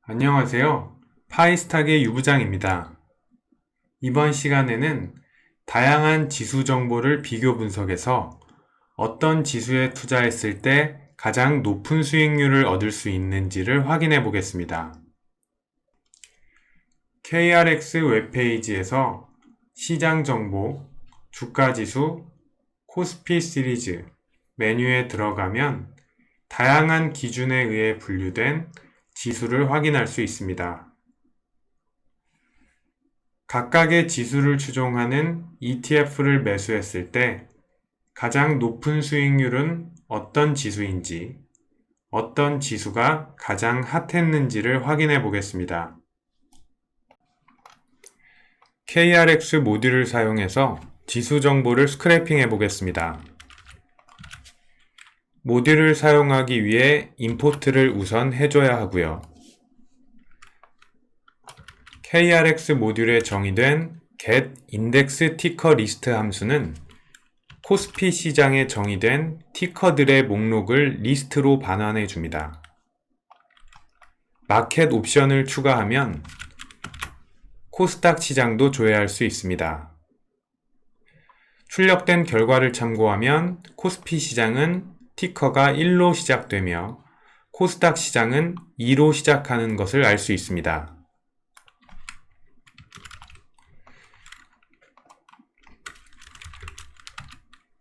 안녕하세요. 파이스탁의 유부장입니다. 이번 시간에는 다양한 지수 정보를 비교 분석해서 어떤 지수에 투자했을 때 가장 높은 수익률을 얻을 수 있는지를 확인해 보겠습니다. KRX 웹페이지에서 시장 정보, 주가 지수, 코스피 시리즈 메뉴에 들어가면 다양한 기준에 의해 분류된 지수를 확인할 수 있습니다. 각각의 지수를 추종하는 ETF를 매수했을 때 가장 높은 수익률은 어떤 지수인지, 어떤 지수가 가장 핫했는지를 확인해 보겠습니다. KRX 모듈을 사용해서 지수 정보를 스크래핑해 보겠습니다. 모듈을 사용하기 위해 임포트를 우선 해줘야 하고요. KRX 모듈에 정의된 get index ticker list 함수는 코스피 시장에 정의된 티커들의 목록을 리스트로 반환해 줍니다. 마켓 옵션을 추가하면 코스닥 시장도 조회할 수 있습니다. 출력된 결과를 참고하면 코스피 시장은 티커가 1로 시작되며 코스닥 시장은 2로 시작하는 것을 알 수 있습니다.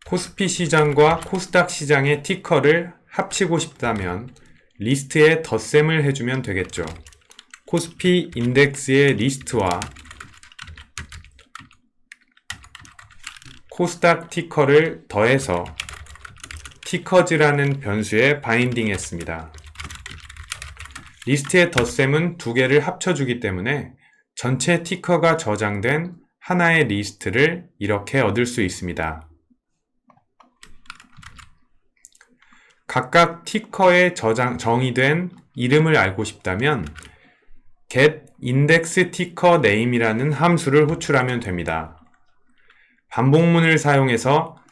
코스피 시장과 코스닥 시장의 티커를 합치고 싶다면 리스트에 덧셈을 해주면 되겠죠. 코스피 인덱스의 리스트와 코스닥 티커를 더해서 티커즈라는 변수에 바인딩 했습니다. 리스트의 덧셈은 두 개를 합쳐주기 때문에 전체 티커가 저장된 하나의 리스트를 이렇게 얻을 수 있습니다. 각각 티커에 정의된 이름을 알고 싶다면 get index ticker name이라는 함수를 호출하면 됩니다. 반복문을 사용해서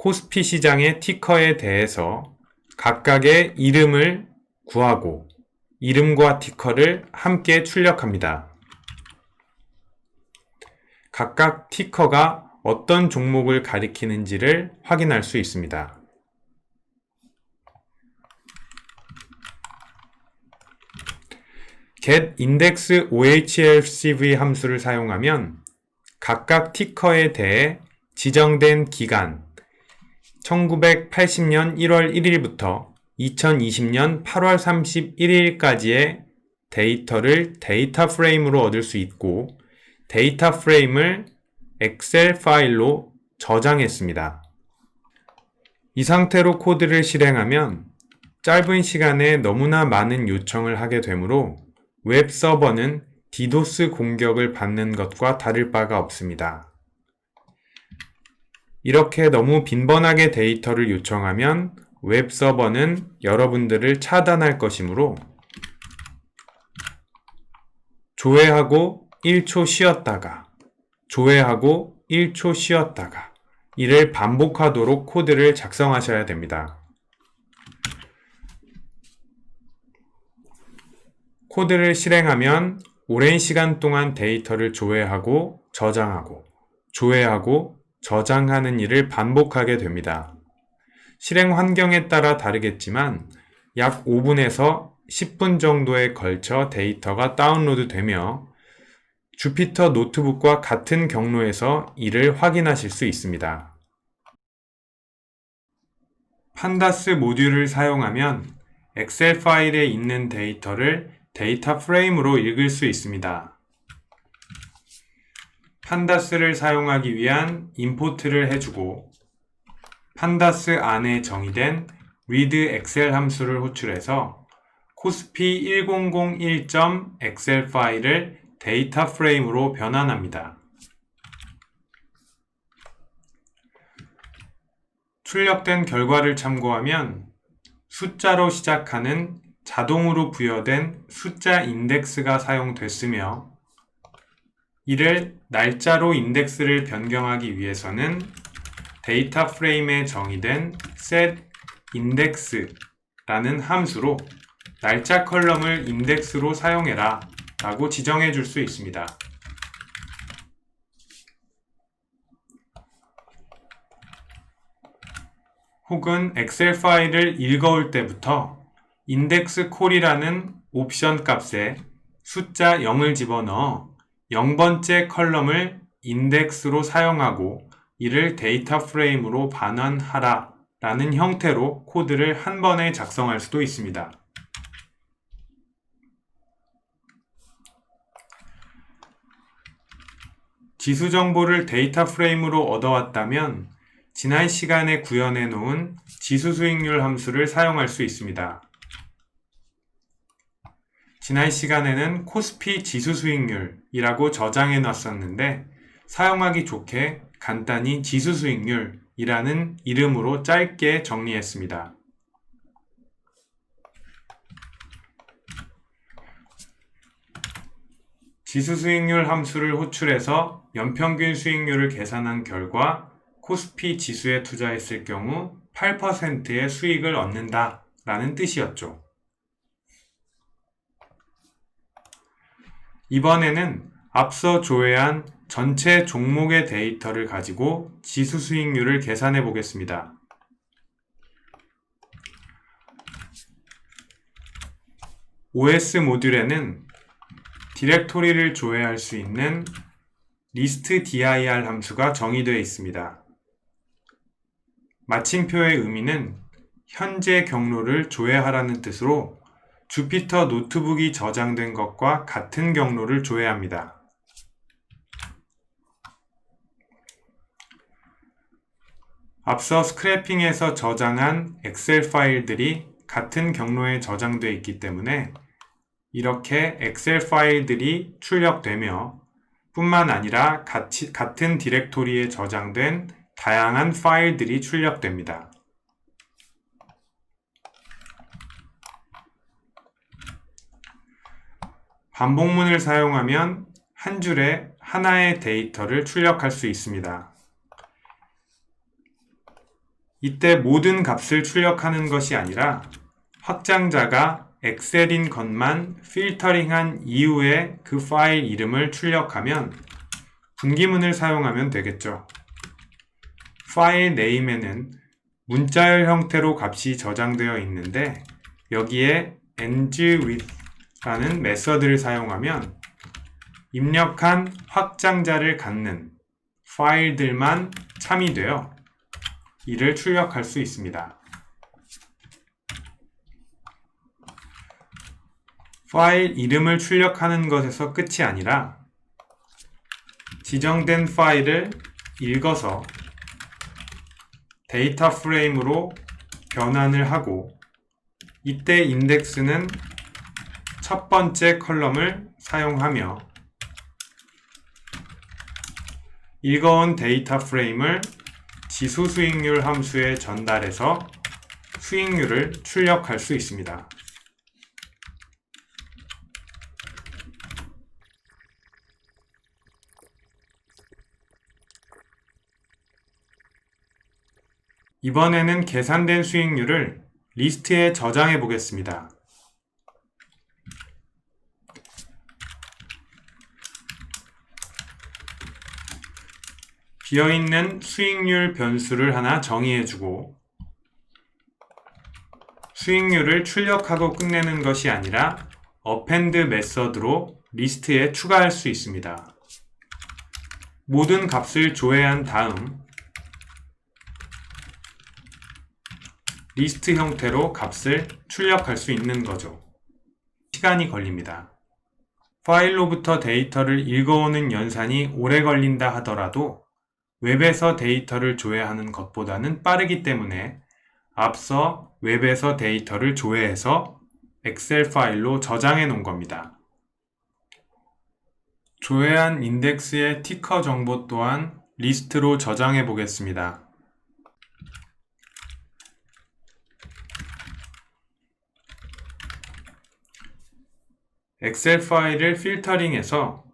코스피 시장의 티커에 대해서 각각의 이름을 구하고 이름과 티커를 함께 출력합니다. 각각 티커가 어떤 종목을 가리키는지를 확인할 수 있습니다. get index OHLCV 함수를 사용하면 각각 티커에 대해 지정된 기간 1980년 1월 1일부터 2020년 8월 31일까지의 데이터를 데이터 프레임으로 얻을 수 있고 데이터 프레임을 엑셀 파일로 저장했습니다. 이 상태로 코드를 실행하면 짧은 시간에 너무나 많은 요청을 하게 되므로 웹 서버는 디도스 공격을 받는 것과 다를 바가 없습니다. 이렇게 너무 빈번하게 데이터를 요청하면 웹 서버는 여러분들을 차단할 것이므로 조회하고 1초 쉬었다가 조회하고 1초 쉬었다가 이를 반복하도록 코드를 작성하셔야 됩니다. 코드를 실행하면 오랜 시간 동안 데이터를 조회하고 저장하고 조회하고 저장하는 일을 반복하게 됩니다. 실행 환경에 따라 다르겠지만 약 5분에서 10분 정도에 걸쳐 데이터가 다운로드 되며 주피터 노트북과 같은 경로에서 이를 확인하실 수 있습니다. 판다스 모듈을 사용하면 엑셀 파일에 있는 데이터를 데이터 프레임으로 읽을 수 있습니다. 판다스를 사용하기 위한 임포트를 해주고 판다스 안에 정의된 read 엑셀 함수를 호출해서 코스피 1001.엑셀 파일을 데이터 프레임으로 변환합니다. 출력된 결과를 참고하면 숫자로 시작하는 자동으로 부여된 숫자 인덱스가 사용됐으며 이를 날짜로 인덱스를 변경하기 위해서는 데이터 프레임에 정의된 set index라는 함수로 날짜 컬럼을 인덱스로 사용해라 라고 지정해 줄 수 있습니다. 혹은 엑셀 파일을 읽어올 때부터 인덱스 콜이라는 옵션 값에 숫자 0을 집어넣어 0번째 컬럼을 인덱스로 사용하고 이를 데이터 프레임으로 반환하라 라는 형태로 코드를 한 번에 작성할 수도 있습니다. 지수 정보를 데이터 프레임으로 얻어왔다면 지난 시간에 구현해 놓은 지수 수익률 함수를 사용할 수 있습니다. 지난 시간에는 코스피 지수 수익률이라고 저장해 놨었는데 사용하기 좋게 간단히 지수 수익률이라는 이름으로 짧게 정리했습니다. 지수 수익률 함수를 호출해서 연평균 수익률을 계산한 결과 코스피 지수에 투자했을 경우 8%의 수익을 얻는다 라는 뜻이었죠. 이번에는 앞서 조회한 전체 종목의 데이터를 가지고 지수 수익률을 계산해 보겠습니다. OS 모듈에는 디렉토리를 조회할 수 있는 list_dir 함수가 정의되어 있습니다. 마침표의 의미는 현재 경로를 조회하라는 뜻으로 주피터 노트북이 저장된 것과 같은 경로를 조회합니다. 앞서 스크래핑에서 저장한 엑셀 파일들이 같은 경로에 저장되어 있기 때문에 이렇게 엑셀 파일들이 출력되며 뿐만 아니라 같은 디렉토리에 저장된 다양한 파일들이 출력됩니다. 반복문을 사용하면 한 줄에 하나의 데이터를 출력할 수 있습니다. 이때 모든 값을 출력하는 것이 아니라 확장자가 엑셀인 것만 필터링한 이후에 그 파일 이름을 출력하면 분기문을 사용하면 되겠죠. 파일 네임에는 문자열 형태로 값이 저장되어 있는데 여기에 ngWith라는 메서드를 사용하면 입력한 확장자를 갖는 파일들만 참이되어 이를 출력할 수 있습니다. 파일 이름을 출력하는 것에서 끝이 아니라 지정된 파일을 읽어서 데이터 프레임으로 변환을 하고 이때 인덱스는 첫 번째 컬럼을 사용하며 읽어온 데이터 프레임을 지수 수익률 함수에 전달해서 수익률을 출력할 수 있습니다. 이번에는 계산된 수익률을 리스트에 저장해 보겠습니다. 비어있는 수익률 변수를 하나 정의해주고 수익률을 출력하고 끝내는 것이 아니라 append 메서드로 리스트에 추가할 수 있습니다. 모든 값을 조회한 다음 리스트 형태로 값을 출력할 수 있는 거죠. 시간이 걸립니다. 파일로부터 데이터를 읽어오는 연산이 오래 걸린다 하더라도 웹에서 데이터를 조회하는 것보다는 빠르기 때문에 앞서 웹에서 데이터를 조회해서 엑셀 파일로 저장해 놓은 겁니다. 조회한 인덱스의 티커 정보 또한 리스트로 저장해 보겠습니다. 엑셀 파일을 필터링해서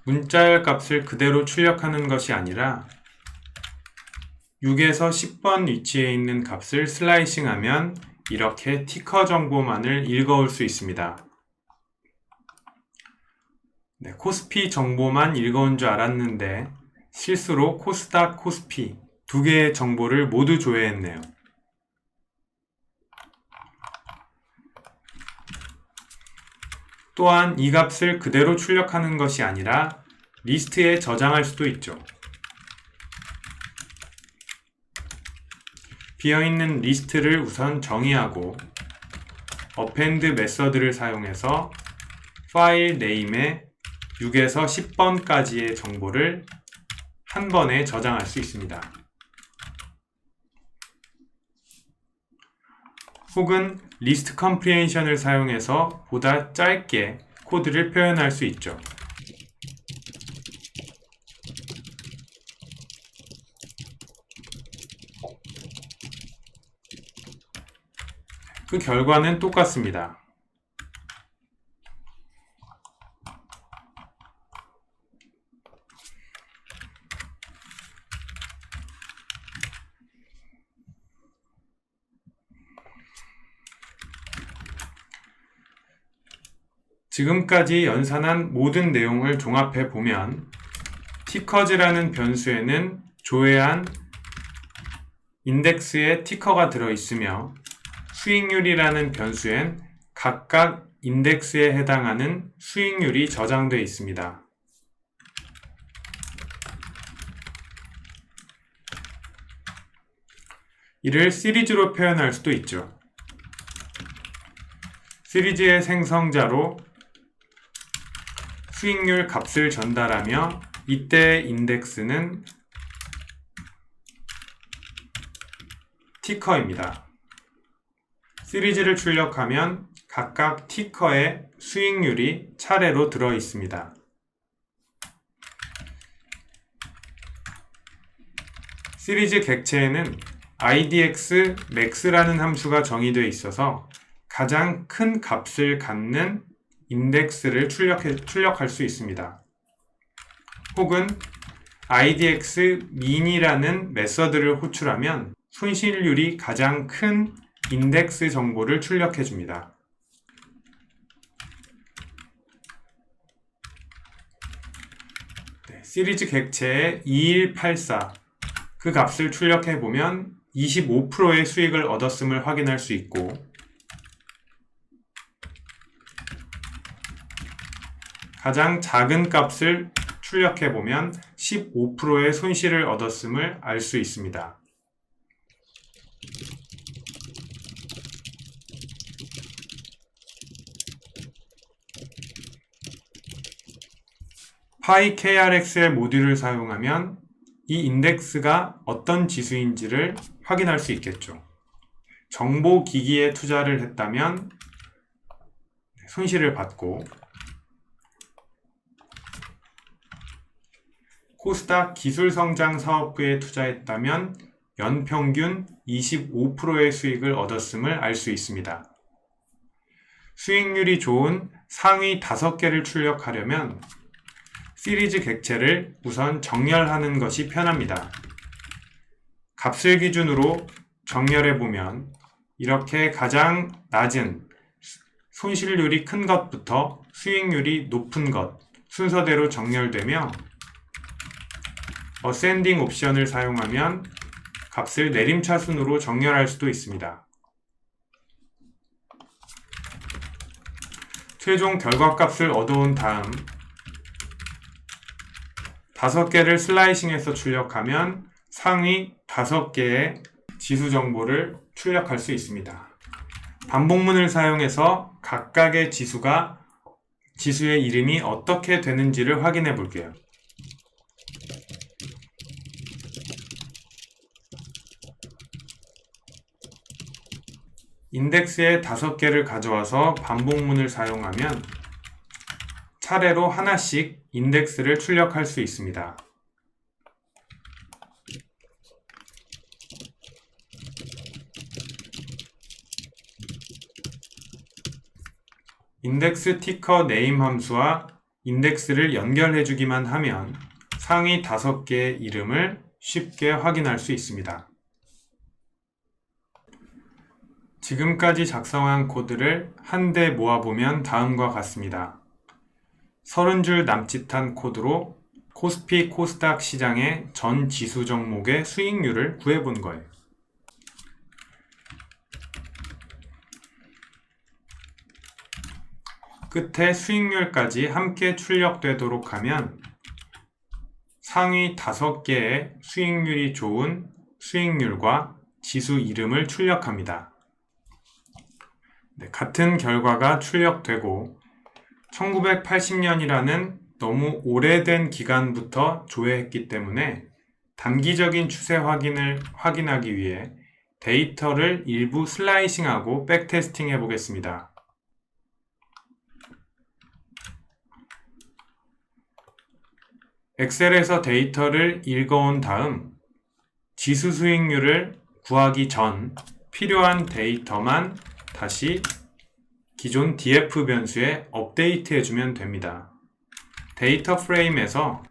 문자열 값을 그대로 출력하는 것이 아니라 6에서 10번 위치에 있는 값을 슬라이싱하면 이렇게 티커 정보만을 읽어올 수 있습니다. 네, 코스피 정보만 읽어온 줄 알았는데 실수로 코스닥, 코스피 두 개의 정보를 모두 조회했네요. 또한 이 값을 그대로 출력하는 것이 아니라 리스트에 저장할 수도 있죠. 비어있는 리스트를 우선 정의하고 append 메서드를 사용해서 파일 네임에 6에서 10번까지의 정보를 한 번에 저장할 수 있습니다. 혹은 리스트 컴프리헨션을 사용해서 보다 짧게 코드를 표현할 수 있죠. 그 결과는 똑같습니다. 지금까지 연산한 모든 내용을 종합해 보면 티커즈라는 변수에는 조회한 인덱스에 티커가 들어있으며 수익률이라는 변수엔 각각 인덱스에 해당하는 수익률이 저장되어 있습니다. 이를 시리즈로 표현할 수도 있죠. 시리즈의 생성자로 수익률 값을 전달하며 이때의 인덱스는 티커입니다. 시리즈를 출력하면 각각 티커에 수익률이 차례로 들어 있습니다. 시리즈 객체에는 idx max라는 함수가 정의되어 있어서 가장 큰 값을 갖는 인덱스를 출력할 수 있습니다. 혹은 idx min이라는 메서드를 호출하면 손실률이 가장 큰 인덱스 정보를 출력해 줍니다. 시리즈 객체의 2184 그 값을 출력해 보면 25%의 수익을 얻었음을 확인할 수 있고 가장 작은 값을 출력해 보면 15%의 손실을 얻었음을 알 수 있습니다. PyKRX의 모듈을 사용하면 이 인덱스가 어떤 지수인지를 확인할 수 있겠죠. 정보기기에 투자를 했다면 손실을 받고 코스닥 기술성장사업부에 투자했다면 연평균 25%의 수익을 얻었음을 알 수 있습니다. 수익률이 좋은 상위 5개를 출력하려면 시리즈 객체를 우선 정렬하는 것이 편합니다. 값을 기준으로 정렬해보면 이렇게 가장 낮은 손실률이 큰 것부터 수익률이 높은 것 순서대로 정렬되며 어센딩 옵션을 사용하면 값을 내림차순으로 정렬할 수도 있습니다. 최종 결과값을 얻어온 다음 5개를 슬라이싱해서 출력하면 상위 5개의 지수 정보를 출력할 수 있습니다. 반복문을 사용해서 각각의 지수의 이름이 어떻게 되는지를 확인해 볼게요. 인덱스에 5개를 가져와서 반복문을 사용하면 차례로 하나씩 인덱스를 출력할 수 있습니다. 인덱스 티커 네임 함수와 인덱스를 연결해주기만 하면 상위 5개의 이름을 쉽게 확인할 수 있습니다. 지금까지 작성한 코드를 한데 모아보면 다음과 같습니다. 30줄 남짓한 코드로 코스피 코스닥 시장의 전 지수 종목의 수익률을 구해본 거예요. 끝에 수익률까지 함께 출력되도록 하면 상위 5개의 수익률이 좋은 수익률과 지수 이름을 출력합니다. 같은 결과가 출력되고 1980년이라는 너무 오래된 기간부터 조회했기 때문에 단기적인 추세 확인을 확인하기 위해 데이터를 일부 슬라이싱하고 백테스팅 해보겠습니다. 엑셀에서 데이터를 읽어온 다음 지수 수익률을 구하기 전 필요한 데이터만 다시 기존 df 변수에 업데이트 해주면 됩니다. 데이터 프레임에서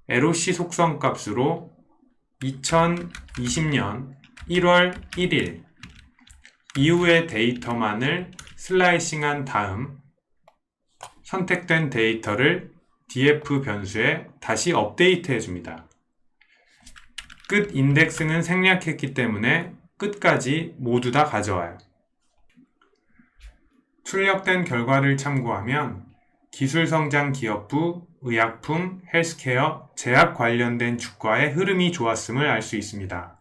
LOC 속성 값으로 2020년 1월 1일 이후의 데이터만을 슬라이싱한 다음 선택된 데이터를 df 변수에 다시 업데이트 해줍니다. 끝 인덱스는 생략했기 때문에 끝까지 모두 다 가져와요. 출력된 결과를 참고하면 기술성장 기업부, 의약품, 헬스케어, 제약 관련된 주가의 흐름이 좋았음을 알 수 있습니다.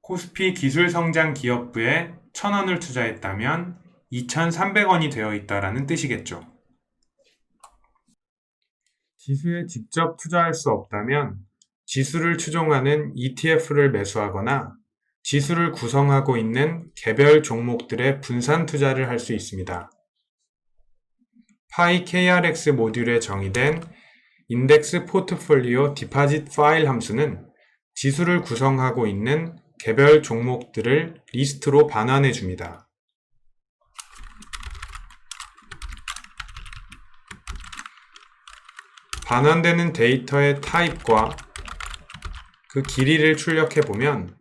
코스피 기술성장 기업부에 1,000원을 투자했다면 2,300원이 되어 있다는 뜻이겠죠. 지수에 직접 투자할 수 없다면 지수를 추종하는 ETF를 매수하거나 지수를 구성하고 있는 개별 종목들의 분산 투자를 할 수 있습니다. PyKRX 모듈에 정의된 인덱스 포트폴리오 디파짓 파일 함수는 지수를 구성하고 있는 개별 종목들을 리스트로 반환해 줍니다. 반환되는 데이터의 타입과 그 길이를 출력해보면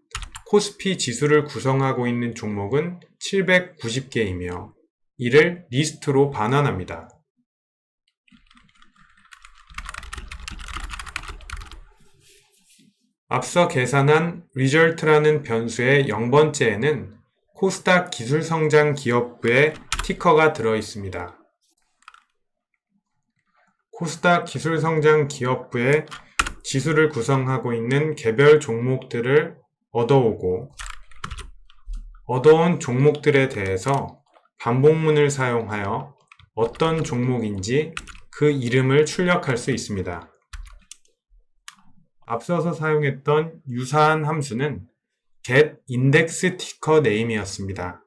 코스피 지수를 구성하고 있는 종목은 790개이며 이를 리스트로 반환합니다. 앞서 계산한 result라는 변수의 0번째에는 코스닥 기술성장 기업부의 티커가 들어있습니다. 코스닥 기술성장 기업부의 지수를 구성하고 있는 개별 종목들을 얻어오고 얻어온 종목들에 대해서 반복문을 사용하여 어떤 종목인지 그 이름을 출력할 수 있습니다. 앞서서 사용했던 유사한 함수는 getIndexTickerName이었습니다.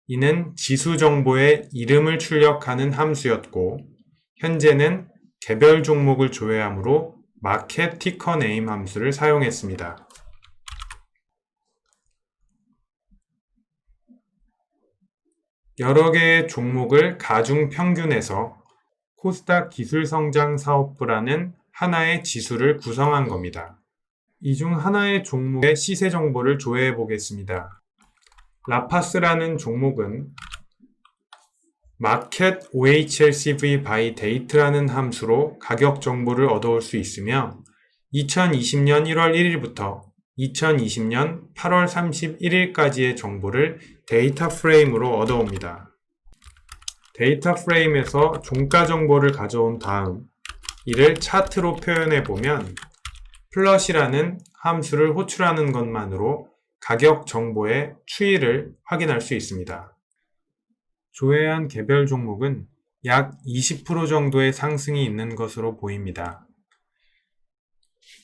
이는 지수 정보의 이름을 출력하는 함수였고 현재는 개별 종목을 조회하므로 marketTickerName 함수를 사용했습니다. 여러 개의 종목을 가중 평균해서 코스닥 기술성장 사업부라는 하나의 지수를 구성한 겁니다. 이 중 하나의 종목의 시세 정보를 조회해 보겠습니다. 라파스라는 종목은 market OHLCV by date라는 함수로 가격 정보를 얻어올 수 있으며 2020년 1월 1일부터 2020년 8월 31일까지의 정보를 데이터 프레임으로 얻어옵니다. 데이터 프레임에서 종가 정보를 가져온 다음 이를 차트로 표현해 보면 플롯이라는 함수를 호출하는 것만으로 가격 정보의 추이를 확인할 수 있습니다. 조회한 개별 종목은 약 20% 정도의 상승이 있는 것으로 보입니다.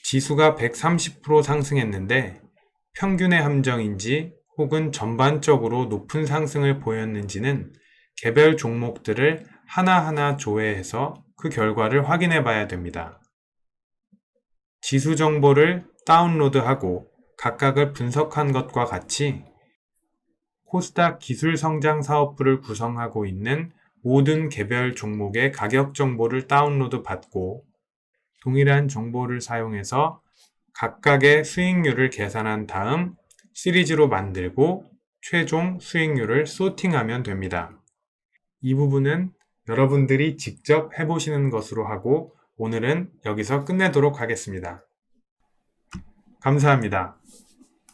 지수가 130% 상승했는데 평균의 함정인지 혹은 전반적으로 높은 상승을 보였는지는 개별 종목들을 하나하나 조회해서 그 결과를 확인해 봐야 됩니다. 지수 정보를 다운로드하고 각각을 분석한 것과 같이 코스닥 기술성장 사업부를 구성하고 있는 모든 개별 종목의 가격 정보를 다운로드 받고 동일한 정보를 사용해서 각각의 수익률을 계산한 다음 시리즈로 만들고 최종 수익률을 소팅하면 됩니다. 이 부분은 여러분들이 직접 해보시는 것으로 하고 오늘은 여기서 끝내도록 하겠습니다. 감사합니다.